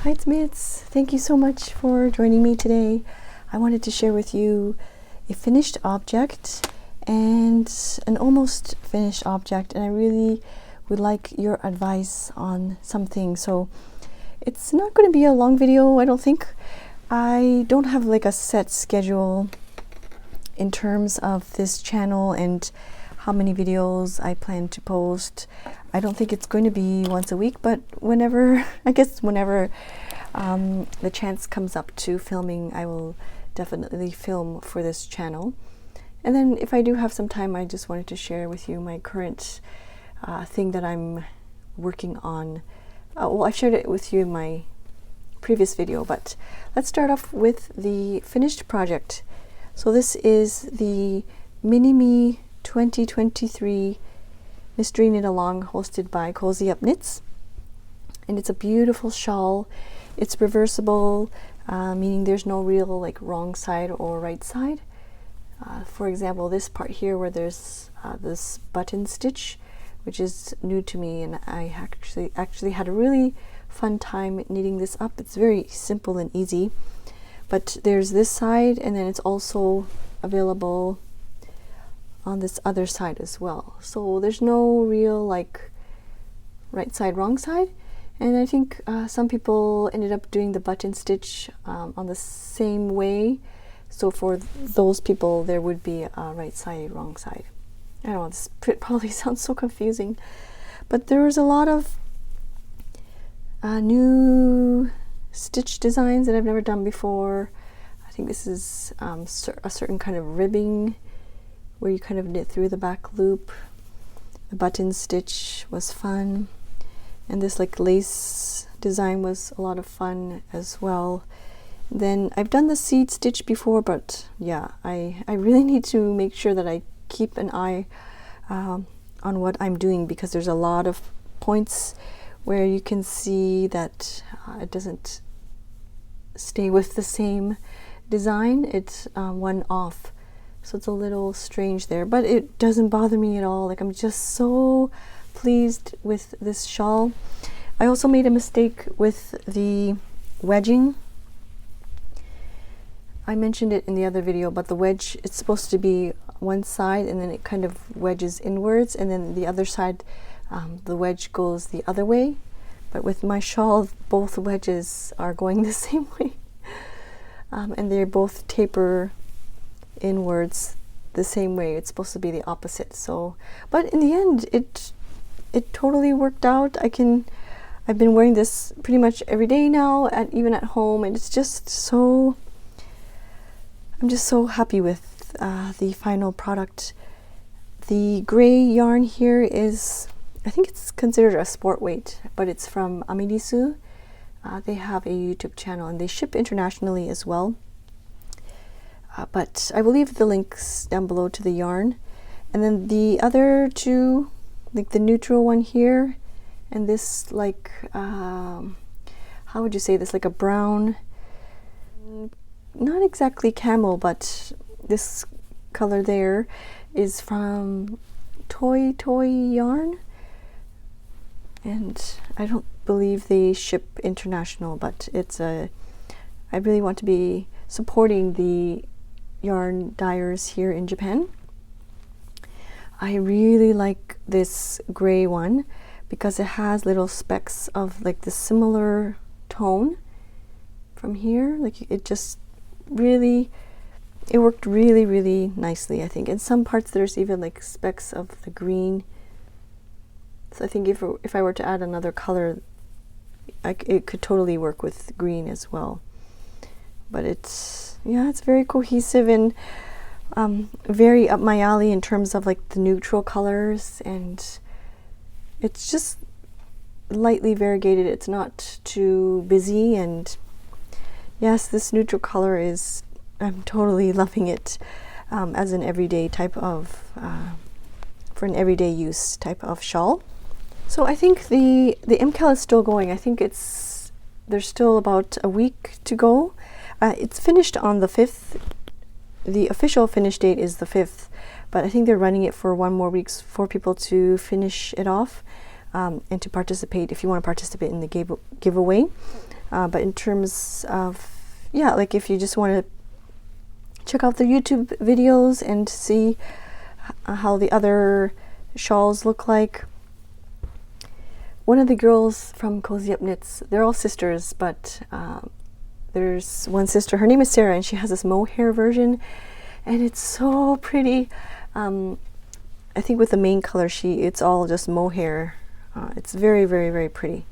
Hi TheMapleKnits, thank you so much for joining me today. I wanted to share with you a finished object and an almost finished object, and I really would like your advice on something. So it's not going to be a long video, I don't think. I don't have like a set schedule in terms of this channel and how many videos I plan to post. I don't think it's going to be once a week, but whenever, I guess whenever the chance comes up to filming, I will definitely film for this channel. And then if I do have some time, I just wanted to share with you my current thing that I'm working on. Well, I shared it with you in my previous video, but let's start off with the finished project. So this is the Mini-Me 2023 Mystery Knit Along hosted by Cozy Up Knits, and it's a beautiful shawl. It's reversible, meaning there's no real like wrong side or right side. For example, this part here where there's this button stitch, which is new to me, and I actually had a really fun time knitting this up. It's very simple and easy, but there's this side, and then it's also available on this other side as well. So there's no real like right side, wrong side. And I think some people ended up doing the button stitch on the same way. So for those people, there would be a right side, wrong side. I don't know, this probably sounds so confusing, but there was a lot of new stitch designs that I've never done before. I think this is a certain kind of ribbing where you kind of knit through the back loop. The button stitch was fun, and this like lace design was a lot of fun as well. Then I've done the seed stitch before, but yeah, I really need to make sure that I keep an eye on what I'm doing, because there's a lot of points where you can see that it doesn't stay with the same design. It's one off. So it's a little strange there, but it doesn't bother me at all. Like, I'm just so pleased with this shawl. I also made a mistake with the wedging. I mentioned it in the other video, but the wedge, it's supposed to be one side and then it kind of wedges inwards, and then the other side, the wedge goes the other way. But with my shawl, both wedges are going the same way. And they're both taper inwards the same way. It's supposed to be the opposite. So, but in the end, it totally worked out. I've been wearing this pretty much every day now, even at home, and it's just so, I'm just so happy with the final product. The gray yarn here is, I think it's considered a sport weight, but it's from Amirisu. They have a YouTube channel and they ship internationally as well. But I will leave the links down below to the yarn. And then the other two, like the neutral one here, and this like, how would you say this, like a brown, not exactly camel, but this color there is from Toy Yarn. And I don't believe they ship international, but it's I really want to be supporting the yarn dyers here in Japan. I really like this gray one because it has little specks of like the similar tone from here. Like it just really, it worked really, really nicely, I think. In some parts there's even like specks of the green. So I think if I were to add another color, it could totally work with green as well. But it's, yeah, it's very cohesive and very up my alley in terms of like the neutral colors, and it's just lightly variegated. It's not too busy, and yes, this neutral color is, I'm totally loving it as an everyday type of, for an everyday use type of shawl. So I think the MKAL is still going. I think there's still about a week to go. It's finished on the 5th. The official finish date is the 5th, but I think they're running it for 1 more week for people to finish it off. and to participate if you want to participate in the giveaway. But in terms of, yeah, like if you just want to check out the YouTube videos and see how the other shawls look like. One of the girls from Cozy Up Knits, they're all sisters, but there's one sister, her name is Sarah, and she has this mohair version, and it's so pretty. I think with the main color, it's all just mohair. It's very, very, very pretty.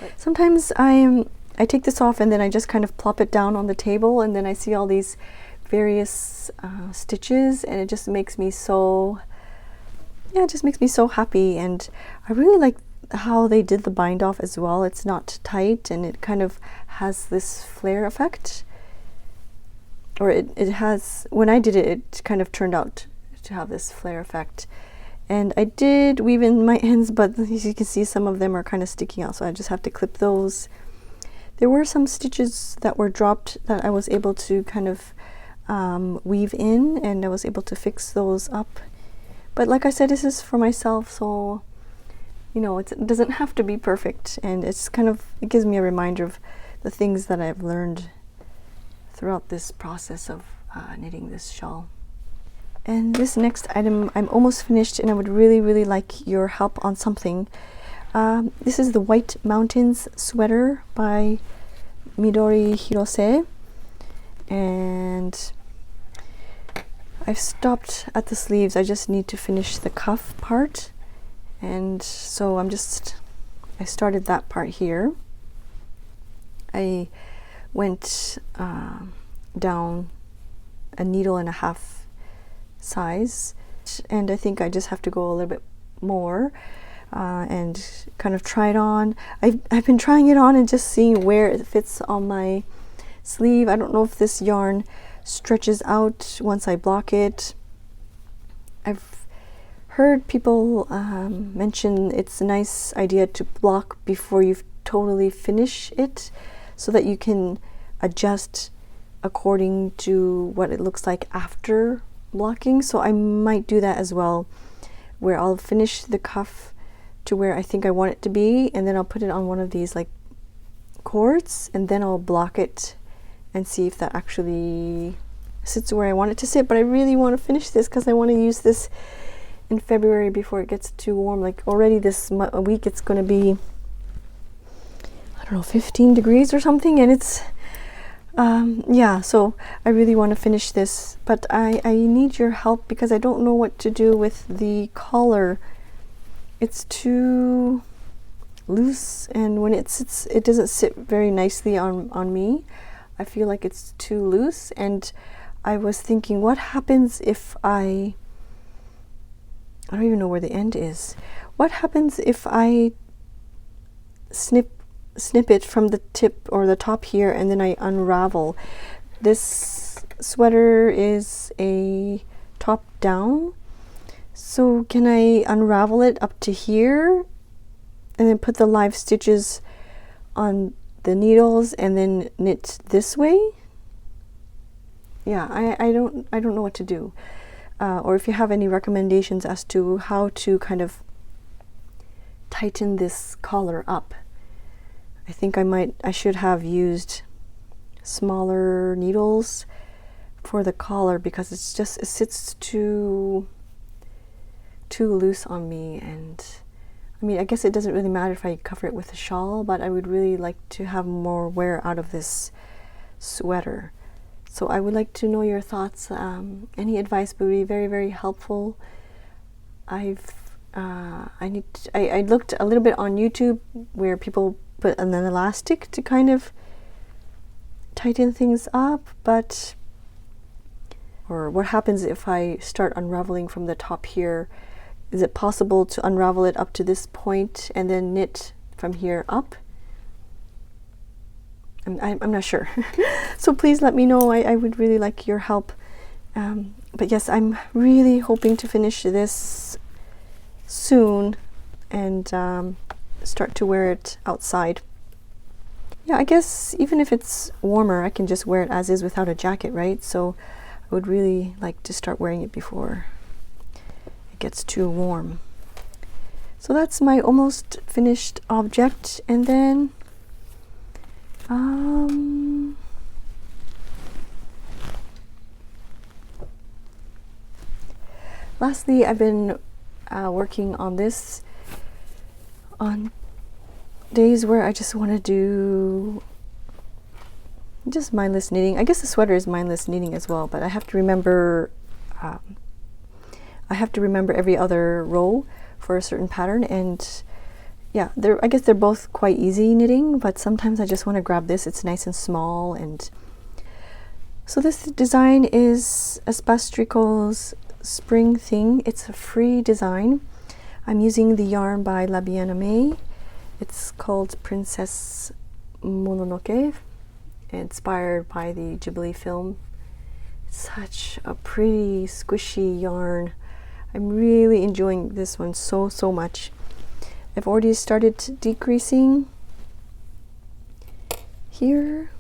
But sometimes I take this off and then I just kind of plop it down on the table, and then I see all these various stitches, and it just makes me so, yeah, it just makes me so happy. And I really like how they did the bind off as well. It's not tight, and it kind of has this flare effect, or it has, when I did it, it kind of turned out to have this flare effect. And I did weave in my ends, but as you can see, some of them are kind of sticking out, so I just have to clip those. There were some stitches that were dropped that I was able to kind of weave in, and I was able to fix those up. But like I said, this is for myself, so you know, it doesn't have to be perfect, and it's kind of, it gives me a reminder of the things that I've learned throughout this process of knitting this shawl. And this next item, I'm almost finished, and I would really, really like your help on something. This is the White Mountains sweater by Midori Hirose, and I've stopped at the sleeves. I just need to finish the cuff part. And so I started that part here. I went down a needle and a half size, and I think I just have to go a little bit more and kind of try it on. I've been trying it on and just seeing where it fits on my sleeve. I don't know if this yarn stretches out once I block it. I've heard people mention it's a nice idea to block before you totally finish it, so that you can adjust according to what it looks like after blocking. So I might do that as well, where I'll finish the cuff to where I think I want it to be, and then I'll put it on one of these like cords, and then I'll block it and see if that actually sits where I want it to sit. But I really want to finish this because I want to use this in February before it gets too warm. Like already this week it's going to be, I don't know, 15 degrees or something, and it's yeah, so I really want to finish this, but I need your help because I don't know what to do with the collar. It's too loose, and when it sits, it doesn't sit very nicely on me. I feel like it's too loose, and I was thinking, what happens if I don't even know where the end is. What happens if I snip it from the tip or the top here, and then I unravel? This sweater is a top down, so can I unravel it up to here and then put the live stitches on the needles and then knit this way? Yeah, I don't know what to do. Or if you have any recommendations as to how to kind of tighten this collar up. I think I should have used smaller needles for the collar, because it sits too loose on me. And I mean, I guess it doesn't really matter if I cover it with a shawl, but I would really like to have more wear out of this sweater. So I would like to know your thoughts. Any advice would be very, very helpful. I looked a little bit on YouTube where people put an elastic to kind of tighten things up, or what happens if I start unraveling from the top here? Is it possible to unravel it up to this point and then knit from here up? I'm not sure. So please let me know. I would really like your help. But yes, I'm really hoping to finish this soon and start to wear it outside. Yeah, I guess even if it's warmer, I can just wear it as is without a jacket, right? So I would really like to start wearing it before it gets too warm. So that's my almost finished object. And then lastly, I've been working on this on days where I just want to do just mindless knitting. I guess the sweater is mindless knitting as well, but I have to remember every other row for a certain pattern. And yeah, I guess they're both quite easy knitting, but sometimes I just want to grab this. It's nice and small. And so this design is Aspastrical's Spring Thing. It's a free design. I'm using the yarn by La Bien-Aimée. It's called Princess Mononoke, inspired by the Ghibli film. It's such a pretty, squishy yarn. I'm really enjoying this one so much. I've already started decreasing here,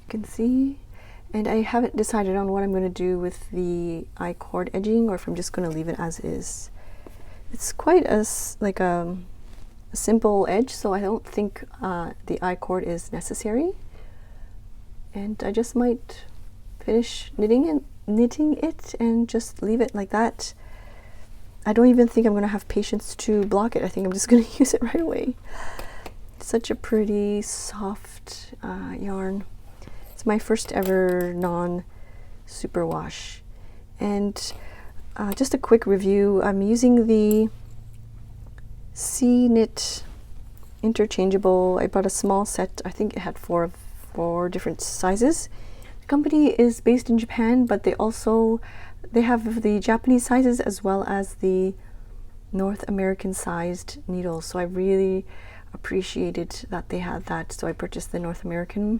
you can see, and I haven't decided on what I'm going to do with the I-cord edging, or if I'm just going to leave it as is. It's quite a simple edge, so I don't think the I-cord is necessary, and I just might finish knitting it and just leave it like that. I don't even think I'm going to have patience to block it. I think I'm just going to use it right away. It's such a pretty soft yarn. It's my first ever non-superwash. And just a quick review, I'm using the C-Knit interchangeable. I bought a small set. I think it had four different sizes. The company is based in Japan, but they have the Japanese sizes as well as the North American sized needles. So I really appreciated that they had that. So I purchased the North American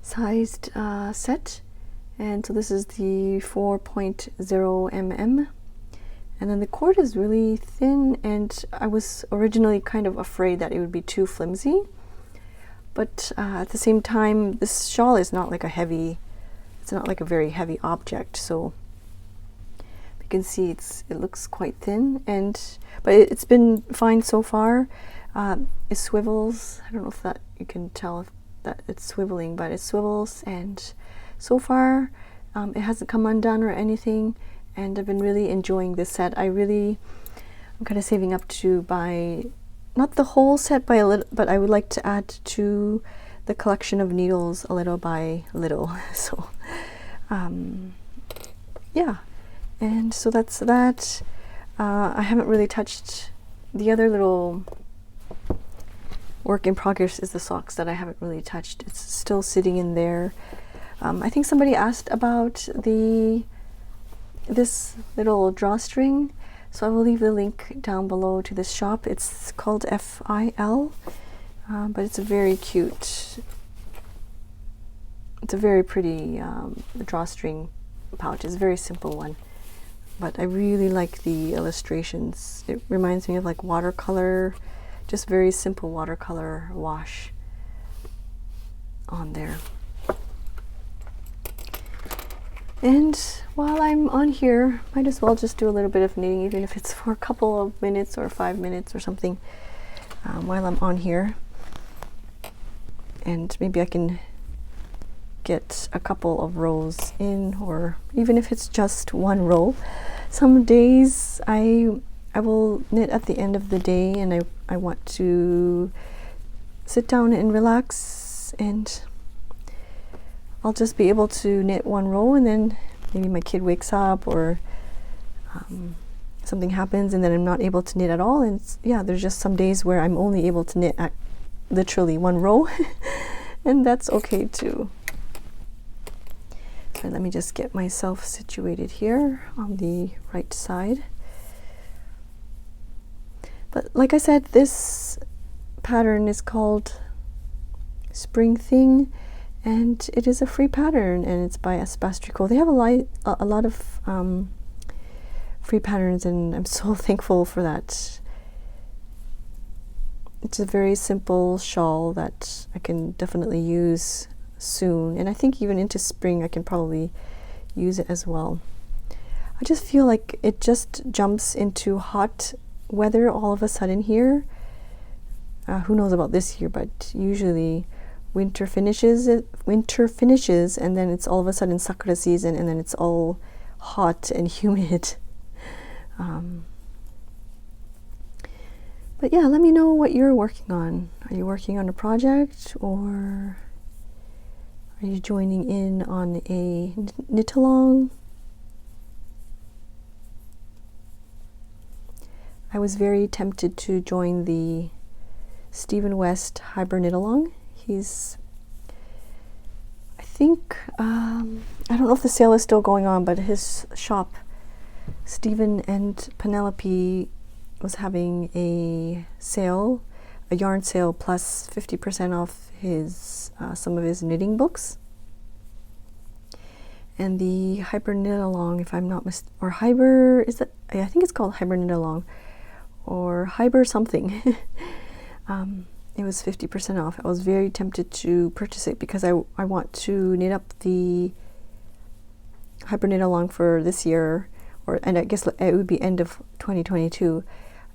sized set. And so this is the 4.0 mm. And then the cord is really thin, and I was originally kind of afraid that it would be too flimsy. But at the same time, this shawl is not like it's not like a very heavy object, so you can see it looks quite thin, but it's been fine so far. It swivels. I don't know if that you can tell that it's swiveling, but it swivels, and so far it hasn't come undone or anything, and I've been really enjoying this set. I'm kind of saving up to buy not the whole set by a little, but I would like to add to the collection of needles a little by little. So yeah, and so that's that. I haven't really touched the other little work in progress is the socks that I haven't really touched. It's still sitting in there. I think somebody asked about this little drawstring, so I will leave the link down below to this shop. It's called FIL, but it's a very cute, it's a very pretty drawstring pouch. It's a very simple one, but I really like the illustrations. It reminds me of like watercolor, just very simple watercolor wash on there. And while I'm on here, might as well just do a little bit of knitting, even if it's for a couple of minutes or 5 minutes or something, while I'm on here. And maybe I can get a couple of rows in, or even if it's just one row. Some days I will knit at the end of the day, and I want to sit down and relax, and I'll just be able to knit one row, and then maybe my kid wakes up, or something happens and then I'm not able to knit at all. And yeah, there's just some days where I'm only able to knit at literally one row and that's okay too. So let me just get myself situated here on the right side. But like I said, this pattern is called Spring Thing, and it is a free pattern, and it's by Aspastricale. They have a lot of free patterns, and I'm so thankful for that. It's a very simple shawl that I can definitely use soon, and I think even into spring I can probably use it as well. I just feel like it just jumps into hot weather all of a sudden here. Who knows about this year, but usually winter finishes, and then it's all of a sudden sakura season, and then it's all hot and humid. But yeah, let me know what you're working on. Are you working on a project, or are you joining in on a knit-along? I was very tempted to join the Stephen West Hyper Knit-along. He's, I think, I don't know if the sale is still going on, but his shop, Stephen and Penelope, was having a sale, a yarn sale plus 50% off his some of his knitting books. And the Hyper Knit-along, if I'm not or Hyper, is that? I think it's called Hyper Knit-along, or Hyper something. It was 50% off. I was very tempted to purchase it because I want to knit up the Hyper Knit-along for this year, and I guess it would be end of 2022.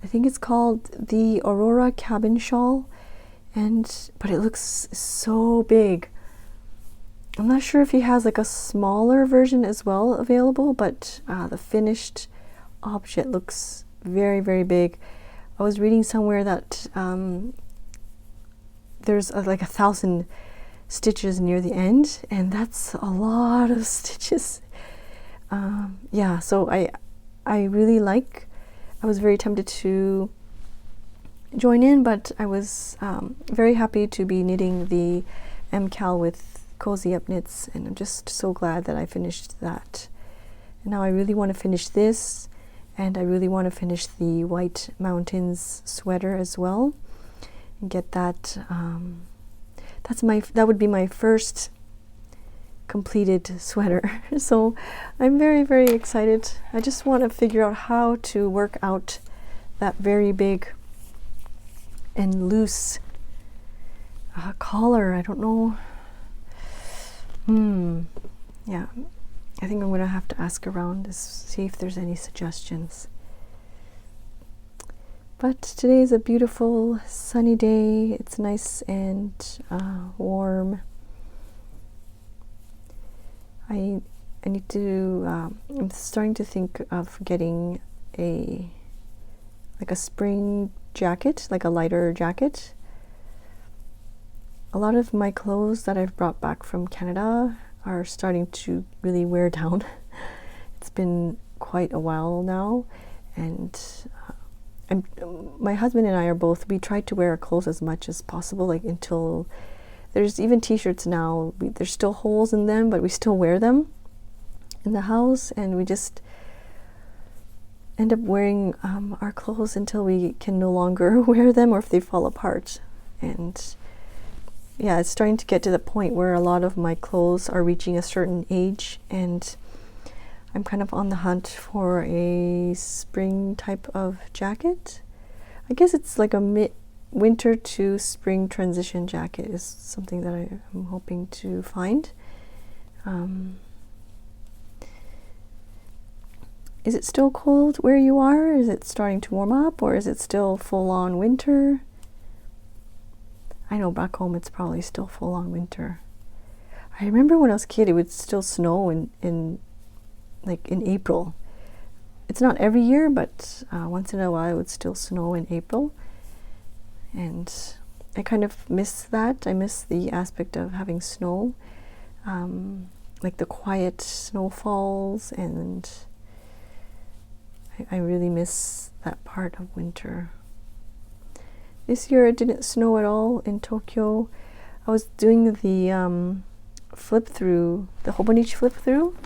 I think it's called the Aurora Cabin Shawl, but it looks so big. I'm not sure if he has like a smaller version as well available, but the finished object looks very, very big. I was reading somewhere that there's like 1,000 stitches near the end, and that's a lot of stitches. Yeah, so I really like. I was very tempted to join in, but I was very happy to be knitting the MKAL with Cozy Up Knits, and I'm just so glad that I finished that. And now I really want to finish this, and I really want to finish the White Mountains sweater as well, and get that. That would be my first completed sweater. So I'm very, very excited. I just want to figure out how to work out that very big and loose collar. I don't know. Yeah, I think I'm going to have to ask around to see if there's any suggestions. But today is a beautiful sunny day. It's nice and warm. I need to, I'm starting to think of getting a spring jacket, like a lighter jacket. A lot of my clothes that I've brought back from Canada are starting to really wear down. It's been quite a while now, and my husband and I are both, we try to wear our clothes as much as possible, like until, there's even t-shirts now, there's still holes in them, but we still wear them in the house, and we just end up wearing our clothes until we can no longer wear them, or if they fall apart. And yeah, it's starting to get to the point where a lot of my clothes are reaching a certain age, and I'm kind of on the hunt for a spring type of jacket. I guess it's like a winter to spring transition jacket is something that I'm hoping to find. Is it still cold where you are? Is it starting to warm up, or is it still full-on winter? I know back home it's probably still full-on winter. I remember when I was a kid it would still snow in April. It's not every year, but once in a while it would still snow in April. And I kind of miss that. I miss the aspect of having snow, like the quiet snowfalls, and I really miss that part of winter. This year it didn't snow at all in Tokyo. I was doing the flip through, the Hobonichi flip through,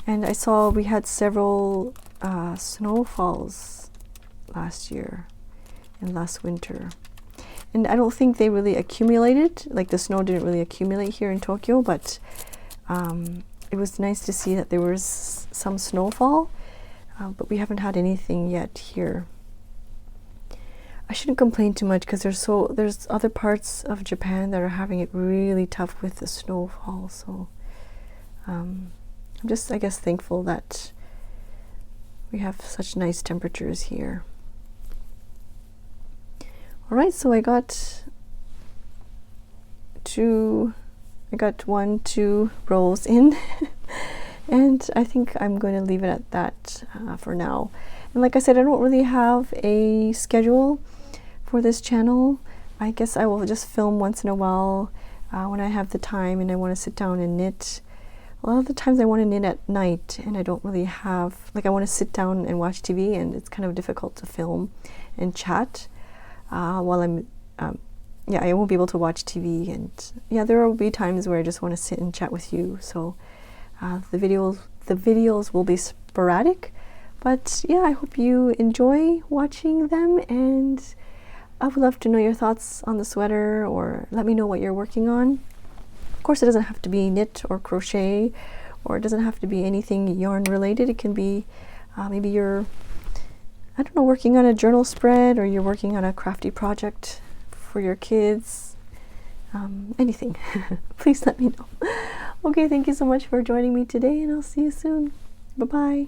and I saw we had several snowfalls last year and last winter. And I don't think they really accumulated, like the snow didn't really accumulate here in Tokyo, but it was nice to see that there was some snowfall, but we haven't had anything yet here. I shouldn't complain too much because there's other parts of Japan that are having it really tough with the snowfall, so I'm just, I guess, thankful that we have such nice temperatures here. All right, so I got 1, 2 rows in and I think I'm going to leave it at that for now. And like I said, I don't really have a schedule for this channel. I guess I will just film once in a while when I have the time and I want to sit down and knit. A lot of the times I want to knit at night and I don't really have, like I want to sit down and watch TV, and it's kind of difficult to film and chat while I'm, yeah, I won't be able to watch TV, and yeah, there will be times where I just want to sit and chat with you. So the videos will be sporadic, but yeah, I hope you enjoy watching them, and I would love to know your thoughts on the sweater, or let me know what you're working on. Of course, it doesn't have to be knit or crochet, or it doesn't have to be anything yarn related. It can be maybe you're, I don't know, working on a journal spread, or you're working on a crafty project for your kids. Anything. Please let me know. Okay, thank you so much for joining me today, and I'll see you soon. Bye-bye.